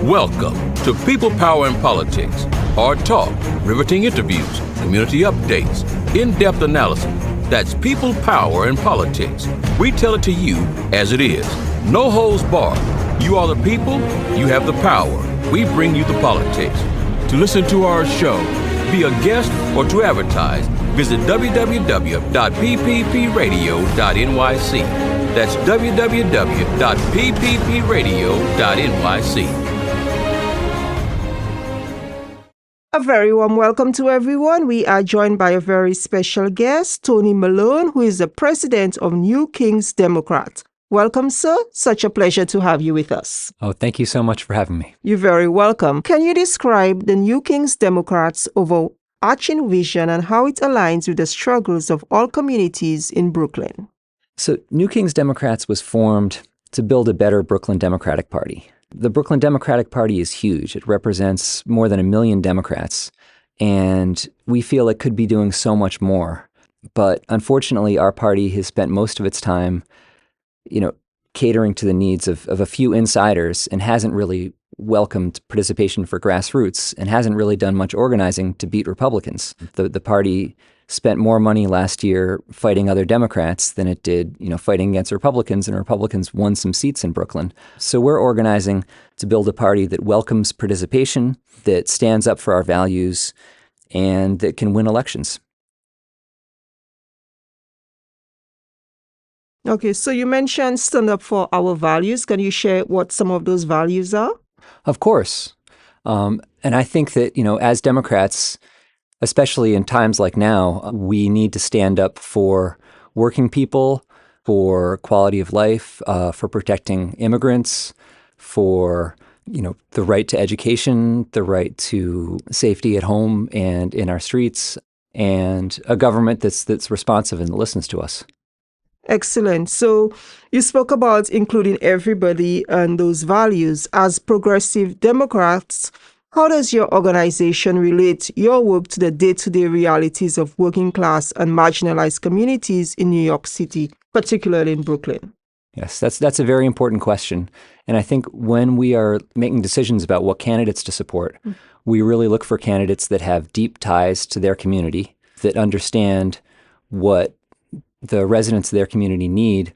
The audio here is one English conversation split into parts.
Welcome to People, Power, and Politics. Hard talk, riveting interviews, community updates, in-depth analysis. That's People, Power, and Politics. We tell it to you as it is. No holds barred. You are the people, you have the power. We bring you the politics. To listen to our show, be a guest, or to advertise, visit www.pppradio.nyc. That's www.pppradio.nyc. A very warm welcome to everyone. We are joined by a very special guest, Tony Melone, who is the president of New Kings Democrat. Welcome, sir. Such a pleasure to have you with us. Oh, thank you so much for having me. You're very welcome. Can you describe the New Kings Democrats' overarching vision and how it aligns with the struggles of all communities in Brooklyn? So New Kings Democrats was formed to build a better Brooklyn Democratic Party. The Brooklyn Democratic Party is huge. It represents more than 1 million Democrats, and we feel it could be doing so much more. But unfortunately, our party has spent most of its time, catering to the needs of a few insiders and hasn't really welcomed participation for grassroots and hasn't really done much organizing to beat Republicans. The party spent more money last year fighting other Democrats than it did, fighting against Republicans, and Republicans won some seats in Brooklyn. So we're organizing to build a party that welcomes participation, that stands up for our values, and that can win elections. Okay, so you mentioned stand up for our values. Can you share what some of those values are? Of course. And I think that, as Democrats, especially in times like now, we need to stand up for working people, for quality of life, for protecting immigrants, for, the right to education, the right to safety at home and in our streets, and a government that's responsive and listens to us. Excellent. So you spoke about including everybody and those values. As progressive Democrats, how does your organization relate your work to the day-to-day realities of working class and marginalized communities in New York City, particularly in Brooklyn? Yes, that's a very important question. And I think when we are making decisions about what candidates to support, we really look for candidates that have deep ties to their community, that understand what the residents of their community need,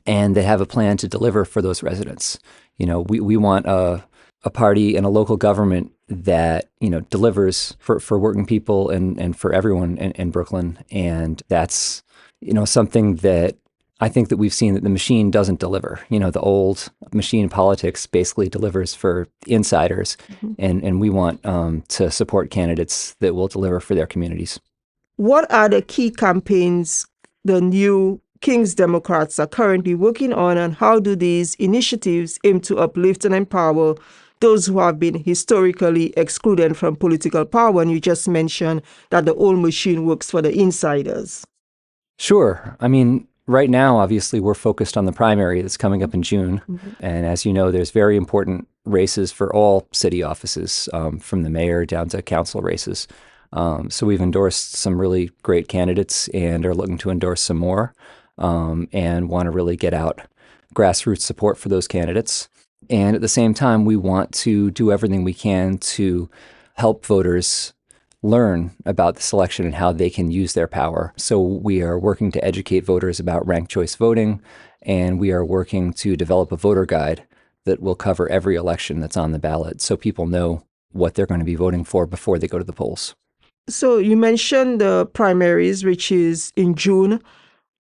and that have a plan to deliver for those residents. We want a party and a local government that, delivers for working people and for everyone in Brooklyn. And that's, something that I think that we've seen that the machine doesn't deliver. The old machine politics basically delivers for insiders. And we want to support candidates that will deliver for their communities. What are the key campaigns the New Kings Democrats are currently working on, and how do these initiatives aim to uplift and empower those who have been historically excluded from political power? And you just mentioned that the old machine works for the insiders. Sure. I mean, right now, obviously, we're focused on the primary that's coming up in June. And as you know, there's very important races for all city offices, from the mayor down to council races. So we've endorsed some really great candidates and are looking to endorse some more, and want to really get out grassroots support for those candidates. And at the same time, we want to do everything we can to help voters learn about this election and how they can use their power. So we are working to educate voters about ranked choice voting, and we are working to develop a voter guide that will cover every election that's on the ballot so people know what they're going to be voting for before they go to the polls. So you mentioned the primaries, which is in June,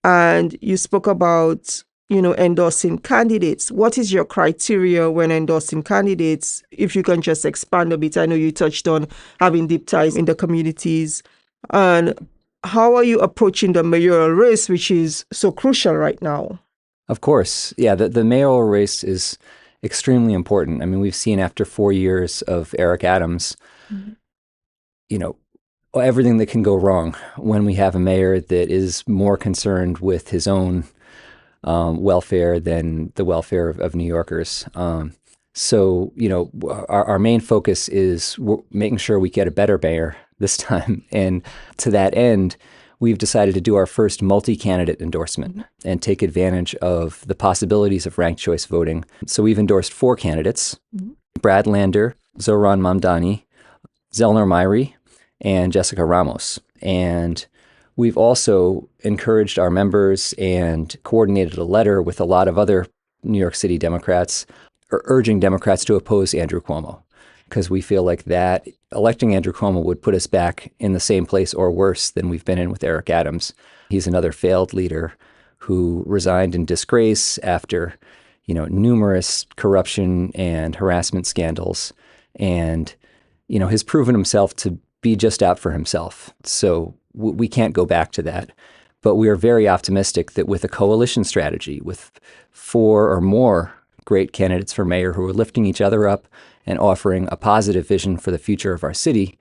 and you spoke about, endorsing candidates. What is your criteria when endorsing candidates? If you can just expand a bit. I know you touched on having deep ties in the communities. And how are you approaching the mayoral race, which is so crucial right now? Of course. Yeah, the mayoral race is extremely important. I mean, we've seen after 4 years of Eric Adams, everything that can go wrong when we have a mayor that is more concerned with his own welfare than the welfare of New Yorkers. So, our main focus is making sure we get a better mayor this time. And to that end, we've decided to do our first multi-candidate endorsement and take advantage of the possibilities of ranked choice voting. So we've endorsed 4 candidates, Brad Lander, Zoran Mamdani, Zelnor Myrie, and Jessica Ramos. And we've also encouraged our members and coordinated a letter with a lot of other New York City Democrats urging Democrats to oppose Andrew Cuomo, because we feel like that electing Andrew Cuomo would put us back in the same place or worse than we've been in with Eric Adams. He's another failed leader who resigned in disgrace after, numerous corruption and harassment scandals, and, has proven himself to be just out for himself. So we can't go back to that. But we are very optimistic that with a coalition strategy, with 4 or more great candidates for mayor who are lifting each other up and offering a positive vision for the future of our city,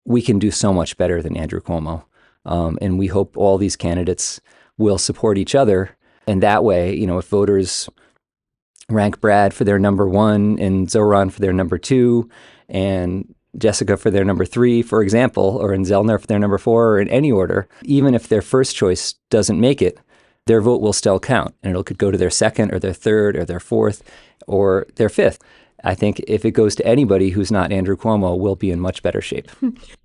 we can do so much better than Andrew Cuomo. And we hope all these candidates will support each other. And that way, if voters rank Brad for their number 1 and Zoran for their number 2 and Jessica for their number 3, for example, or in Zelnor for their number 4, or in any order, even if their first choice doesn't make it, their vote will still count. And it could go to their second or their third or their fourth or their fifth. I think if it goes to anybody who's not Andrew Cuomo, we'll be in much better shape.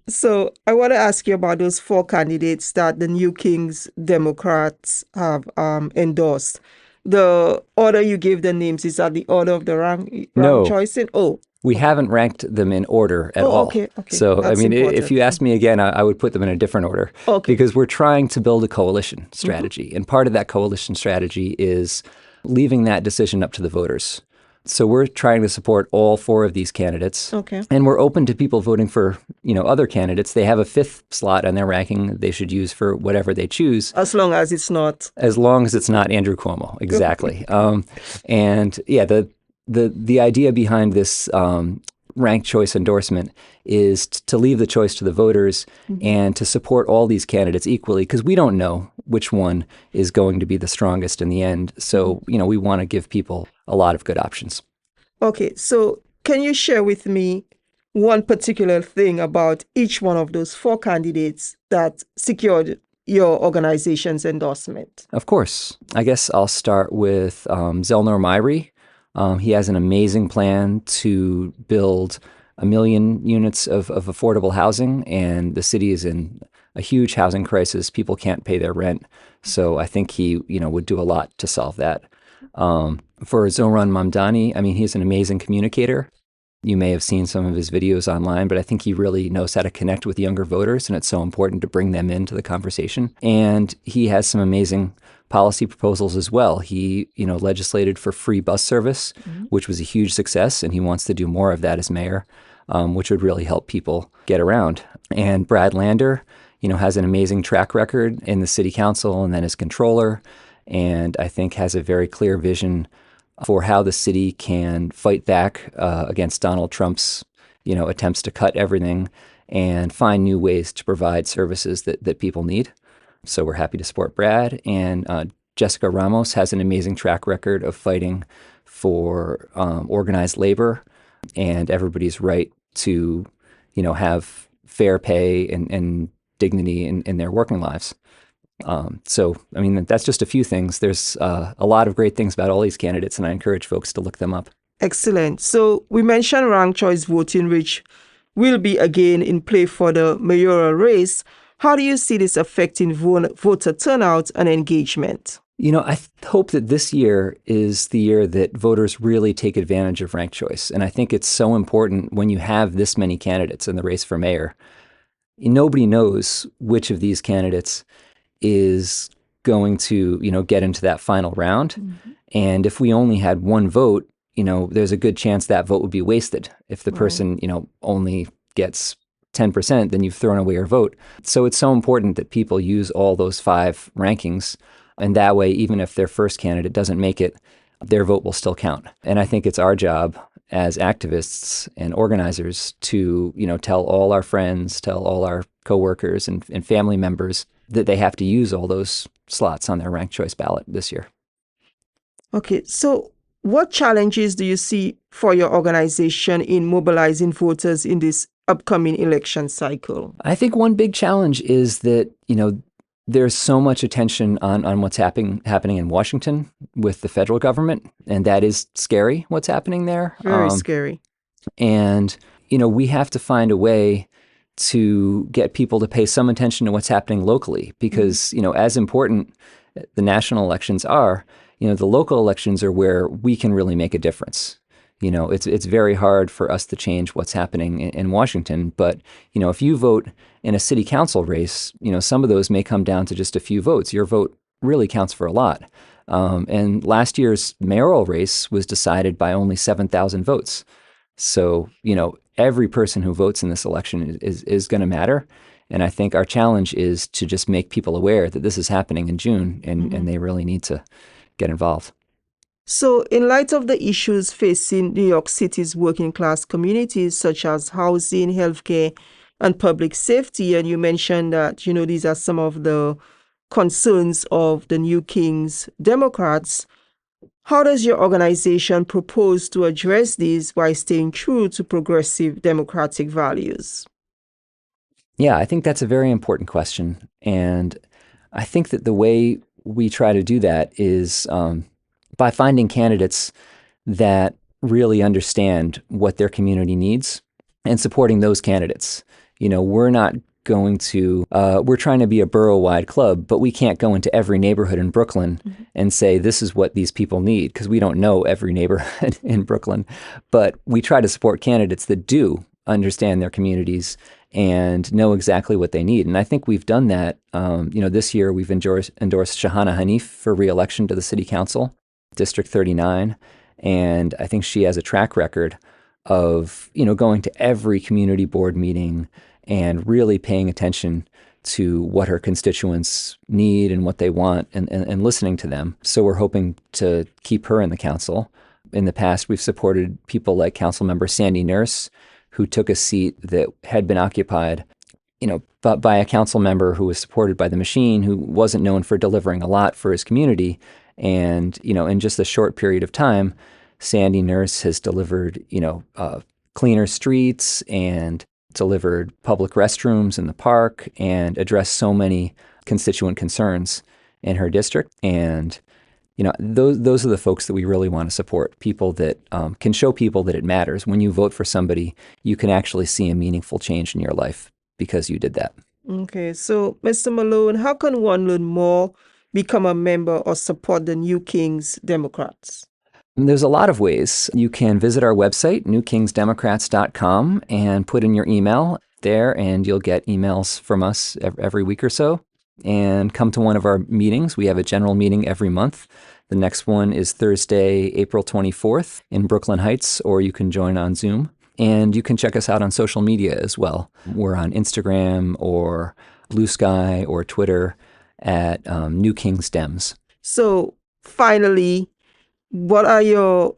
So I want to ask you about those 4 candidates that the New Kings Democrats have endorsed. The order you gave the names, is that the order of the rank No. choicing? Oh. We haven't ranked them in order at all. Okay. So, That's if important. you ask me again, I would put them in a different order. Okay. Because we're trying to build a coalition strategy. And part of that coalition strategy is leaving that decision up to the voters. So we're trying to support all 4 of these candidates. Okay. And we're open to people voting for, other candidates. They have a 5th slot on their ranking they should use for whatever they choose. As long as it's not. As long as it's not Andrew Cuomo. Exactly. And yeah, the idea behind this ranked choice endorsement is to leave the choice to the voters and to support all these candidates equally, because we don't know which one is going to be the strongest in the end. So, we want to give people a lot of good options. Okay, so can you share with me one particular thing about each one of those 4 candidates that secured your organization's endorsement? Of course. I guess I'll start with Zelnor Myrie. He has an amazing plan to build 1 million units of affordable housing, and the city is in a huge housing crisis. People can't pay their rent. So I think he, would do a lot to solve that. For Zoran Mamdani, he's an amazing communicator. You may have seen some of his videos online, but I think he really knows how to connect with younger voters, and it's so important to bring them into the conversation. And he has some amazing policy proposals as well. He, legislated for free bus service, which was a huge success, and he wants to do more of that as mayor, which would really help people get around. And Brad Lander, has an amazing track record in the city council and then as controller, and I think has a very clear vision for how the city can fight back against Donald Trump's, attempts to cut everything and find new ways to provide services that people need. So we're happy to support Brad. And Jessica Ramos has an amazing track record of fighting for organized labor and everybody's right to, have fair pay and dignity in their working lives. So, that's just a few things. There's a lot of great things about all these candidates, and I encourage folks to look them up. Excellent. So we mentioned ranked choice voting, which will be again in play for the mayoral race. How do you see this affecting voter turnout and engagement? I hope that this year is the year that voters really take advantage of ranked choice. And I think it's so important when you have this many candidates in the race for mayor. Nobody knows which of these candidates is going to, get into that final round. And if we only had one vote, there's a good chance that vote would be wasted. If the person, only gets 10%, then you've thrown away your vote. So it's so important that people use all those 5 rankings. And that way, even if their first candidate doesn't make it, their vote will still count. And I think it's our job as activists and organizers to, tell all our friends, tell all our coworkers and family members that they have to use all those slots on their ranked choice ballot this year. Okay, so what challenges do you see for your organization in mobilizing voters in this upcoming election cycle? I think one big challenge is that, there's so much attention on what's happening in Washington with the federal government, and that is scary, what's happening there. Very scary. And, we have to find a way to get people to pay some attention to what's happening locally because, as important the national elections are, the local elections are where we can really make a difference. It's very hard for us to change what's happening in Washington. But, if you vote in a city council race, some of those may come down to just a few votes. Your vote really counts for a lot. And last year's mayoral race was decided by only 7,000 votes. So, every person who votes in this election is going to matter. And I think our challenge is to just make people aware that this is happening in June and they really need to get involved. So, in light of the issues facing New York City's working class communities, such as housing, healthcare, and public safety, and you mentioned that, these are some of the concerns of the New Kings Democrats, how does your organization propose to address these while staying true to progressive democratic values? Yeah, I think that's a very important question. And I think that the way we try to do that is by finding candidates that really understand what their community needs and supporting those candidates. We're not going to, we're trying to be a borough-wide club, but we can't go into every neighborhood in Brooklyn and say, this is what these people need, because we don't know every neighborhood in Brooklyn. But we try to support candidates that do understand their communities and know exactly what they need. And I think we've done that. This year we've endorsed Shahana Hanif for re-election to the city council. District 39, and I think she has a track record of, going to every community board meeting and really paying attention to what her constituents need and what they want and listening to them. So we're hoping to keep her in the council. In the past, we've supported people like Councilmember Sandy Nurse, who took a seat that had been occupied, but by a council member who was supported by the machine, who wasn't known for delivering a lot for his community. And, in just a short period of time, Sandy Nurse has delivered, cleaner streets and delivered public restrooms in the park and addressed so many constituent concerns in her district. And, those are the folks that we really want to support, people that can show people that it matters. When you vote for somebody, you can actually see a meaningful change in your life because you did that. Okay, so Mr. Melone, how can one learn more, become a member, or support the New Kings Democrats? There's a lot of ways. You can visit our website, newkingsdemocrats.com, and put in your email there, and you'll get emails from us every week or so. And come to one of our meetings. We have a general meeting every month. The next one is Thursday, April 24th in Brooklyn Heights, or you can join on Zoom. And you can check us out on social media as well. We're on Instagram or Blue Sky or Twitter at New Kings Dems. So finally, what are your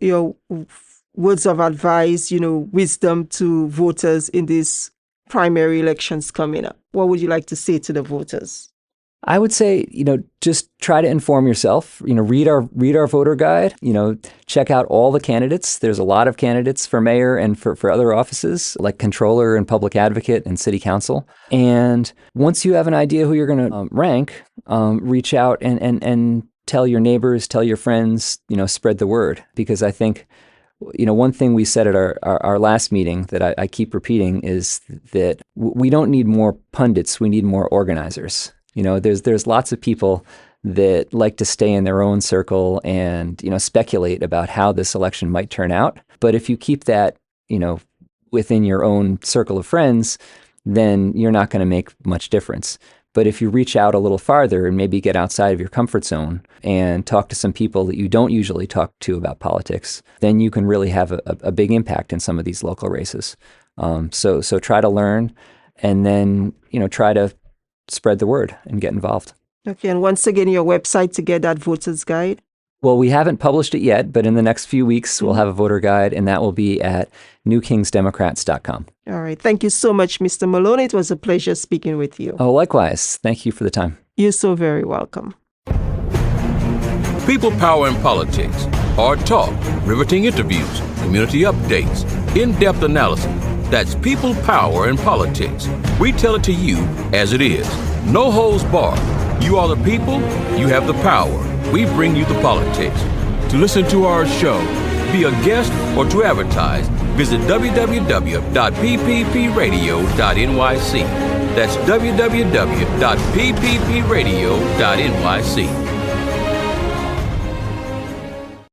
words of advice, wisdom to voters in these primary elections coming up? What would you like to say to the voters? I would say, just try to inform yourself, read our voter guide, check out all the candidates. There's a lot of candidates for mayor and for other offices like controller and public advocate and city council. And once you have an idea who you're going to rank, reach out and tell your neighbors, tell your friends, spread the word. Because I think, one thing we said at our last meeting that I keep repeating is that we don't need more pundits, we need more organizers. There's lots of people that like to stay in their own circle and, speculate about how this election might turn out. But if you keep that, within your own circle of friends, then you're not going to make much difference. But if you reach out a little farther and maybe get outside of your comfort zone and talk to some people that you don't usually talk to about politics, then you can really have a big impact in some of these local races. So try to learn and then, try to spread the word and get involved. Okay, and once again, your website to get that voter's guide? Well, we haven't published it yet, but in the next few weeks, we'll have a voter guide, and that will be at newkingsdemocrats.com. All right. Thank you so much, Mr. Melone. It was a pleasure speaking with you. Oh, likewise. Thank you for the time. You're so very welcome. People, Power, and Politics. Hard talk, riveting interviews, community updates, in-depth analysis. That's People, Power, and Politics. We tell it to you as it is. No holds barred. You are the people. You have the power. We bring you the politics. To listen to our show, be a guest, or to advertise, visit www.pppradio.nyc. That's www.pppradio.nyc.